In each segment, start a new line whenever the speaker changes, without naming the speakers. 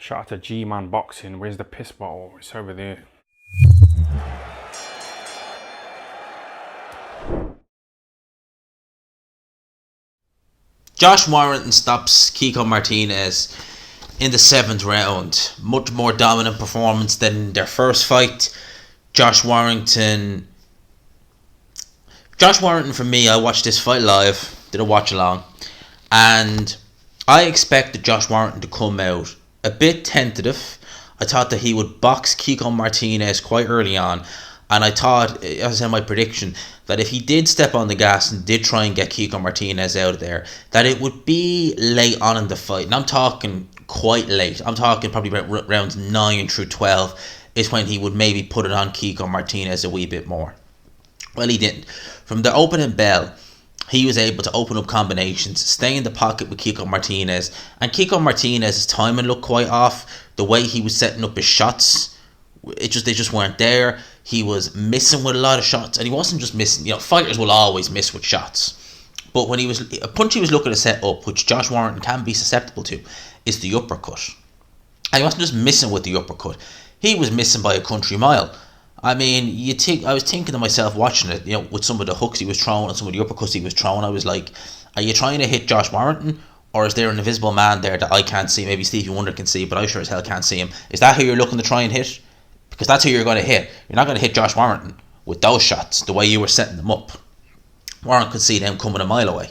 Shout out to G-Man Boxing. Where's the piss bottle? It's over there.
Josh Warrington stops Kiko Martinez in the 7th round. Much more dominant performance than their first fight. Josh Warrington, for me, I watched this fight live, did a watch along, and I expected Josh Warrington to come out a bit tentative. I thought that he would box Kiko Martinez quite early on, and I thought, as I said, my prediction, that if he did step on the gas and did try and get Kiko Martinez out of there, that it would be late on in the fight. And I'm talking quite late. I'm talking probably about rounds 9 through 12 is when he would maybe put it on Kiko Martinez a wee bit more. Well, he didn't. From the opening bell, he was able to open up combinations, stay in the pocket with Kiko Martinez, and Kiko Martinez's timing looked quite off. The way he was setting up his shots, they just weren't there. He was missing with a lot of shots, and he wasn't just missing. Fighters will always miss with shots, but when a punch he was looking to set up, which Josh Warrington can be susceptible to, is the uppercut. And he wasn't just missing with the uppercut; he was missing by a country mile. I mean, I was thinking to myself watching it, with some of the hooks he was throwing and some of the uppercuts he was throwing, I was like, are you trying to hit Josh Warrington? Or is there an invisible man there that I can't see? Maybe Stevie Wonder can see, but I sure as hell can't see him. Is that who you're looking to try and hit? Because that's who you're going to hit. You're not going to hit Josh Warrington with those shots, the way you were setting them up. Warrington could see them coming a mile away.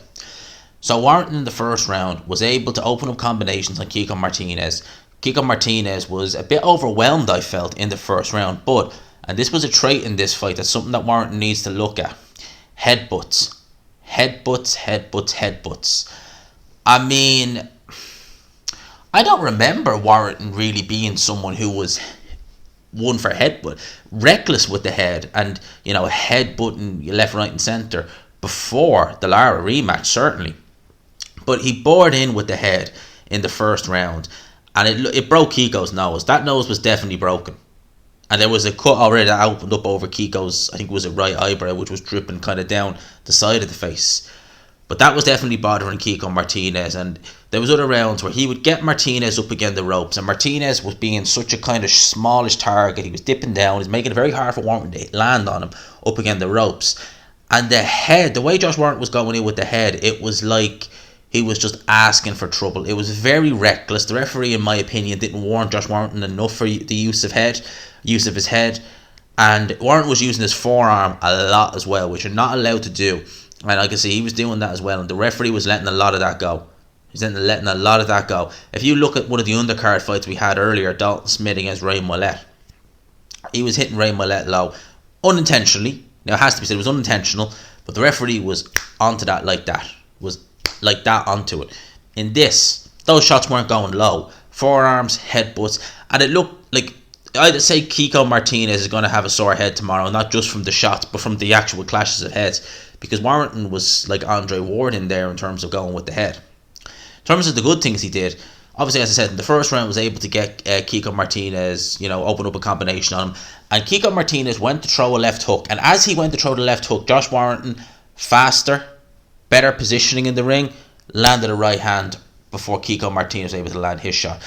So Warrington in the first round was able to open up combinations on Kiko Martinez. Kiko Martinez was a bit overwhelmed, I felt, in the first round, but, and this was a trait in this fight, that's something that Warrington needs to look at. Headbutts. I mean, I don't remember Warrington really being someone who was one for headbutt, reckless with the head, and headbutting left, right, and centre before the Lara rematch, certainly. But he bored in with the head in the first round, and it broke Kiko's nose. That nose was definitely broken. And there was a cut already that opened up over Kiko's, I think it was a right eyebrow, which was dripping kind of down the side of the face. But that was definitely bothering Kiko Martinez. And there was other rounds where he would get Martinez up against the ropes. And Martinez was being such a kind of smallish target. He was dipping down. He was making it very hard for Warrington to land on him up against the ropes. And the way Josh Warrington was going in with the head, it was like he was just asking for trouble. It was very reckless. The referee, in my opinion, didn't warn Josh Warrington enough for the use of his head. And Warrington was using his forearm a lot as well, which you're not allowed to do. And I can see he was doing that as well. And the referee was letting a lot of that go. If you look at one of the undercard fights we had earlier, Dalton Smith against Ray Mollett, he was hitting Ray Mollett low, unintentionally. Now it has to be said, it was unintentional, but the referee was onto that like that. Onto it. In this, those shots weren't going low. Forearms, headbutts, and it looked like, I'd say Kiko Martinez is going to have a sore head tomorrow, not just from the shots, but from the actual clashes of heads, because Warrington was like Andre Ward in there in terms of going with the head. In terms of the good things he did, obviously, as I said, in the first round was able to get Kiko Martinez, open up a combination on him, and Kiko Martinez went to throw a left hook, and as he went to throw the left hook, Josh Warrington, faster, better positioning in the ring, landed a right hand before Kiko Martinez was able to land his shot.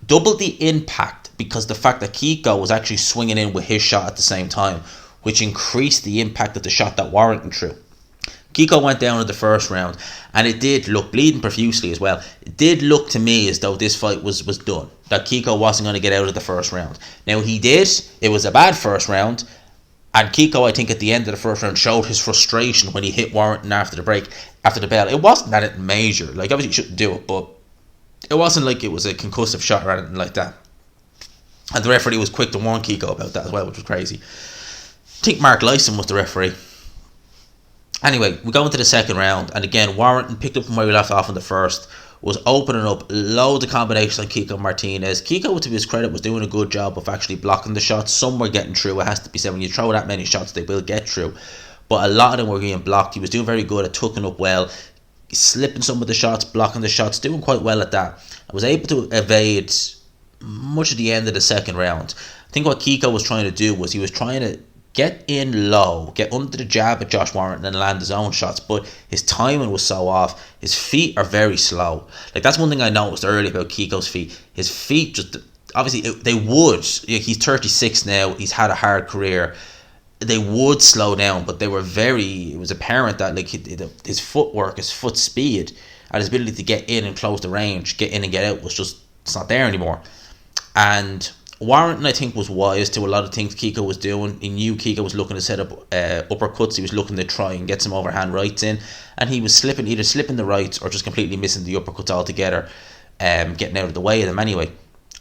Double the impact, because the fact that Kiko was actually swinging in with his shot at the same time, which increased the impact of the shot that Warrington threw. Kiko went down in the first round, and it did look, bleeding profusely as well, it did look to me as though this fight was done, that Kiko wasn't going to get out of the first round. Now he did, it was a bad first round, and Kiko, I think, at the end of the first round showed his frustration when he hit Warrington after the break, after the bell. It wasn't that it major, like obviously you shouldn't do it, but it wasn't like it was a concussive shot or anything like that. And the referee was quick to warn Kiko about that as well, which was crazy. I think Mark Lyson was the referee. Anyway, we go into the second round, and again, Warrington picked up from where we left off in the first, was opening up loads of combinations on Kiko Martinez. Kiko, to his credit, was doing a good job of actually blocking the shots. Some were getting through, it has to be said. When you throw that many shots, they will get through. But a lot of them were getting blocked. He was doing very good at tucking up well, slipping some of the shots, blocking the shots, doing quite well at that. I was able to evade much of the end of the second round. I think what Kiko was trying to do was he was trying to get in low, get under the jab at Josh Warrington and land his own shots, but his timing was so off. His feet are very slow. Like, that's one thing I noticed earlier about Kiko's feet. His feet just, obviously, they would, he's 36 now, he's had a hard career, they would slow down, but they were it was apparent that like his footwork, his foot speed, and his ability to get in and close the range, get in and get out, it's not there anymore. And Warrington, I think, was wise to a lot of things Kiko was doing. He knew Kiko was looking to set up uppercuts. He was looking to try and get some overhand rights in, and he was either slipping the rights or just completely missing the uppercuts altogether, getting out of the way of them anyway.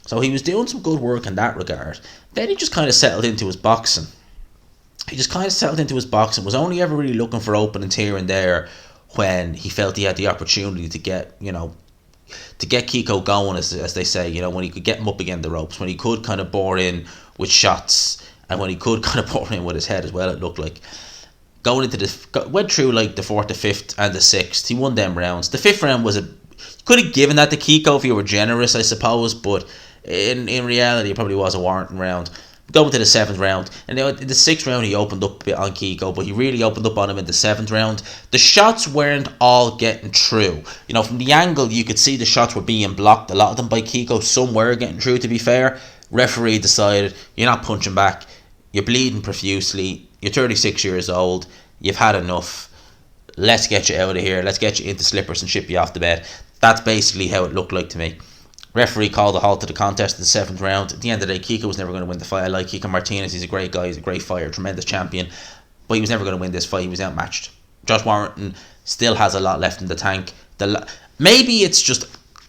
So he was doing some good work in that regard. Then he just kind of settled into his boxing. Was only ever really looking for openings here and there when he felt he had the opportunity to get Kiko going, as they say, when he could get him up against the ropes, when he could kind of bore in with shots, and when he could kind of bore in with his head as well, it looked like. Went through like the 4th, the 5th, and the 6th. He won them rounds. The 5th round could have given that to Kiko if you were generous, I suppose, but in reality, it probably was a Warrington round. Going to the 7th round, and in the 6th round he opened up a bit on Kiko, but he really opened up on him in the 7th round. The shots weren't all getting through. From the angle you could see the shots were being blocked, a lot of them by Kiko. Some were getting through, to be fair. Referee decided, you're not punching back, you're bleeding profusely, you're 36 years old, you've had enough, let's get you out of here, let's get you into slippers and ship you off the bed. That's basically how it looked like to me. Referee called a halt to the contest in the 7th round. At the end of the day, Kiko was never going to win the fight. I like Kiko Martinez. He's a great guy. He's a great fighter. Tremendous champion. But he was never going to win this fight. He was outmatched. Josh Warrington still has a lot left in the tank. Maybe it's just...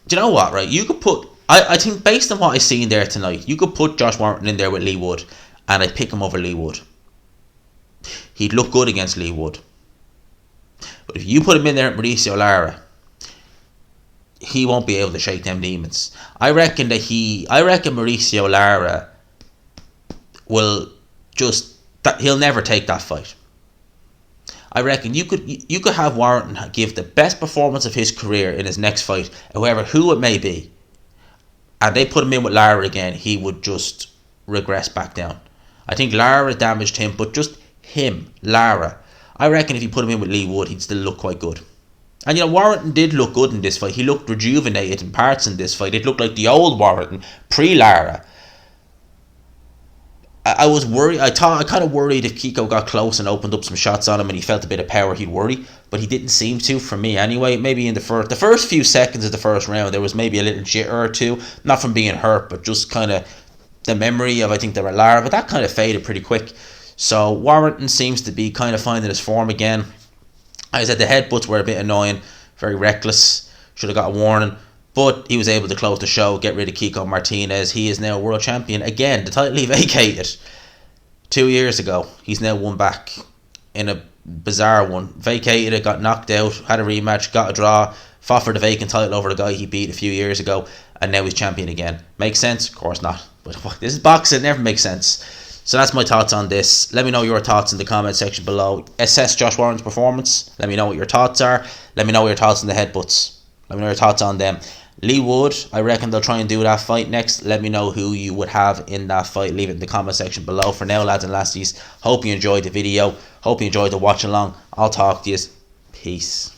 Do you know what, right? You could put... I think based on what I've seen there tonight, you could put Josh Warrington in there with Lee Wood, and I'd pick him over Lee Wood. He'd look good against Lee Wood. But if you put him in there with Mauricio Lara, he won't be able to shake them demons. I reckon Mauricio Lara will he'll never take that fight. I reckon you could have Warrington give the best performance of his career in his next fight, who it may be, and they put him in with Lara again, he would just regress back down. I think Lara damaged him, but just him, Lara. I reckon if you put him in with Lee Wood, he'd still look quite good. And Warrington did look good in this fight. He looked rejuvenated in parts in this fight. It looked like the old Warrington, pre-Lara. I was worried. I kind of worried if Kiko got close and opened up some shots on him and he felt a bit of power, he'd worry. But he didn't seem to, for me anyway. Maybe in the first few seconds of the first round, there was maybe a little jitter or two. Not from being hurt, but just kind of the memory of, I think, they were Lara. But that kind of faded pretty quick. So Warrington seems to be kind of finding his form again. I said the headbutts were a bit annoying, very reckless, should have got a warning, but he was able to close the show, get rid of Kiko Martinez. He is now world champion again. The title he vacated 2 years ago, he's now won back in a bizarre one. Vacated it, got knocked out, had a rematch, got a draw, fought for the vacant title over the guy he beat a few years ago, and now he's champion again. Makes sense? Of course not. But this is boxing, it never makes sense. So that's my thoughts on this. Let me know your thoughts in the comment section below. Assess Josh Warrington's performance. Let me know what your thoughts are. Let me know your thoughts on the headbutts. Let me know your thoughts on them. Lee Wood, I reckon they'll try and do that fight next. Let me know who you would have in that fight. Leave it in the comment section below. For now, lads and lassies, hope you enjoyed the video. Hope you enjoyed the watch along. I'll talk to you. Peace.